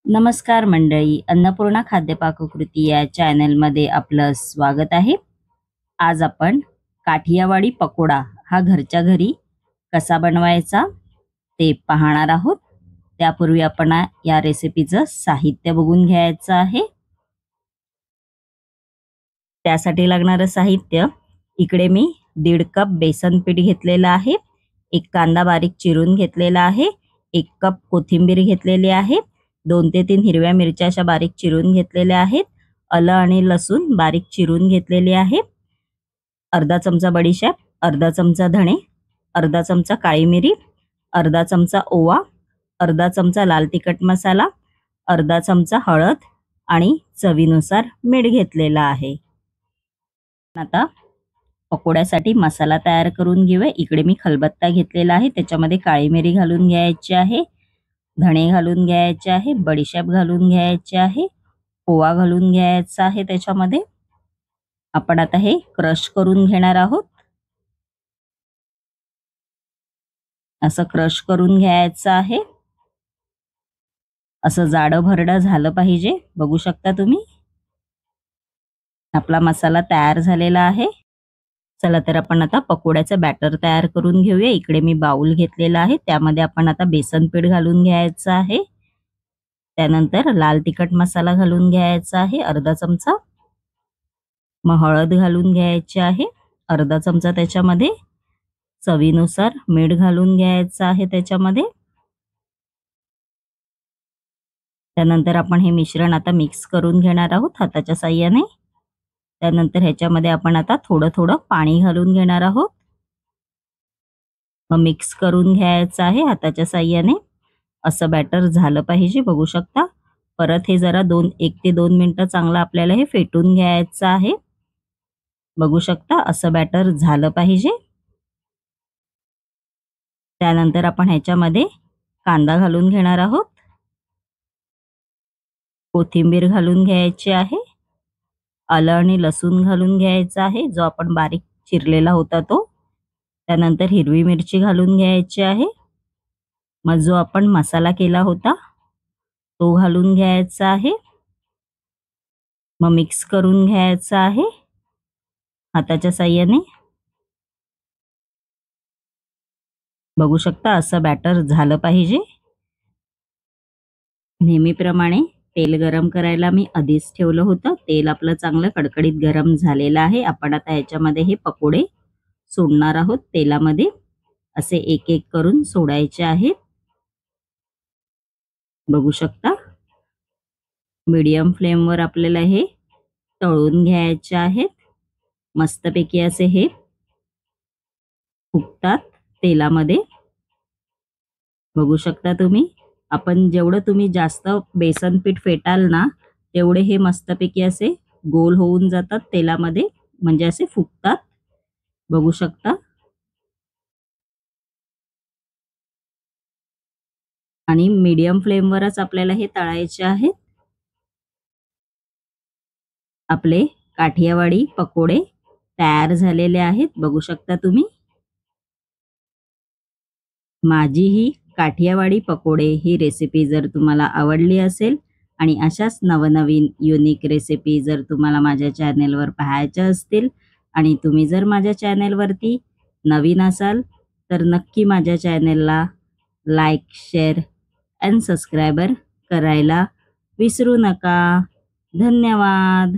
नमस्कार मंडळी, अन्नपूर्णा खाद्य पाककृती या चॅनलमध्ये आपलं स्वागत आहे. आज आपण काठियावाडी पकोडा हा घरच्या घरी कसा बनवायचा ते पाहणार आहोत. त्यापूर्वी आपण या रेसिपीचं साहित्य बघून घ्यायचं आहे. त्यासाठी लागणारं साहित्य इकडे मी 1.5 कप बेसन पीठ घेतलेलं आहे. 1 कांदा बारीक चिरून घेतलेला आहे. 1 कप कोथिंबीर घेतलेली आहे. 2 ते 3 हिरव्या मिरच्या अशा बारीक चिरून घेतलेल्या आहेत. आलं आणि लसूण बारीक चिरून घेतलेले आहे. अर्धा चमचा बडीशेप, अर्धा चमचा धणे, अर्धा चमचा काळी मिरी, अर्धा चमचा ओवा, अर्धा चमचा लाल तिखट मसाला, अर्धा चमचा हळद आणि चवीनुसार मीठ घेतलेला आहे. आता पकोड्यासाठी मसाला तयार करून घेऊया. इकडे मी खलबत्ता घेतलेला आहे. त्याच्यामध्ये काळी मिरी घालून घ्यायची आहे, धणे घालून घ्यायचे आहे, बडीशेप घालून घ्यायचे आहे, ओवा घालून घ्यायचा आहे. त्याच्यामध्ये आपण आता हे क्रश करून घेणार आहोत. असं क्रश करून घ्यायचं आहे. असं जाडं भरडं झालं पाहिजे. बघू शकता तुम्ही. आपला मसाला तयार झालेला आहे. चला तर आपण आता पकोड्याचं बॅटर तयार करून घेऊया. इकडे मी बाउल घेतलेला आहे. त्यामध्ये आपण आता बेसन पीठ घालून घ्यायचं आहे. त्यानंतर लाल तिखट मसाला घालून घ्यायचा आहे अर्धा चमचा. मग हळद घालून घ्यायची आहे अर्धा चमचा. त्याच्यामध्ये चवीनुसार मीठ घालून घ्यायचं आहे त्याच्यामध्ये. त्यानंतर आपण हे मिश्रण आता मिक्स करून घेणार आहोत हाताच्या साहाय्याने. त्यानंतर ह्याच्यामध्ये आपण आता थोडं थोडं पाणी घालून घेणार आहोत. मग मिक्स करून घ्यायचं आहे हाताच्या साहाय्याने. असं बॅटर झालं पाहिजे. बघू शकता. परत हे जरा 1 ते 2 मिनिटं चांगलं आपल्याला हे फेटून घ्यायचं आहे. बघू शकता असं बॅटर झालं पाहिजे. त्यानंतर आपण ह्याच्यामध्ये कांदा घालून घेणार आहोत, कोथिंबीर घालून घ्यायची आहे, आलं आणि लसूण घालून घ्यायचा आहे जो आपण बारीक चिरलेला होता तो. त्यानंतर हिरवी मिरची घालून घ्यायची आहे. मग जो आपण मसाला केला होता तो घालून घ्यायचा आहे. मग मिक्स करून घ्यायचा आहे हाताच्या साहाय्याने. बघू शकता असं बॅटर झालं पाहिजे. नेहमीप्रमाणे तेल गरम करायला मी आधीच ठेवलं होतं. तेल आपलं चांगलं कडकडीत गरम झालेलं आहे. आपण आता ह्याच्यामध्ये हे पकोडे सोडणार आहोत तेलामध्ये. असे एक एक करून सोडायचे आहेत. बघू शकता. मीडियम फ्लेमवर आपल्याला हे तळून घ्यायचे आहेत. मस्तपैकी असे हे फुगतात तेलामध्ये. बघू शकता तुम्ही. आपण जेवढं तुम्ही जास्त बेसन पीठ फेटाल ना तेवढे हे मस्तपैकी असे गोल होऊन जातात तेलामध्ये, म्हणजे असे फुगतात. बघू शकता. आणि मीडियम फ्लेमवरच आपल्याला हे तळायचे आहेत. आपले काठियावाडी पकोडे तयार झालेले आहेत. बघू शकता तुम्ही. माझी ही काठियावाडी पकोडे ही रेसिपी जर तुम्हाला आवडली असेल आणि अशाच नवनवीन युनिक रेसिपी जर तुम्हाला माझ्या चॅनेलवर पाहायच्या असतील आणि तुम्ही जर माझ्या चॅनेलवरती नवीन असाल तर नक्की माझ्या चॅनेलला लाईक, शेअर अँड सबस्क्रायबर करायला विसरू नका. धन्यवाद.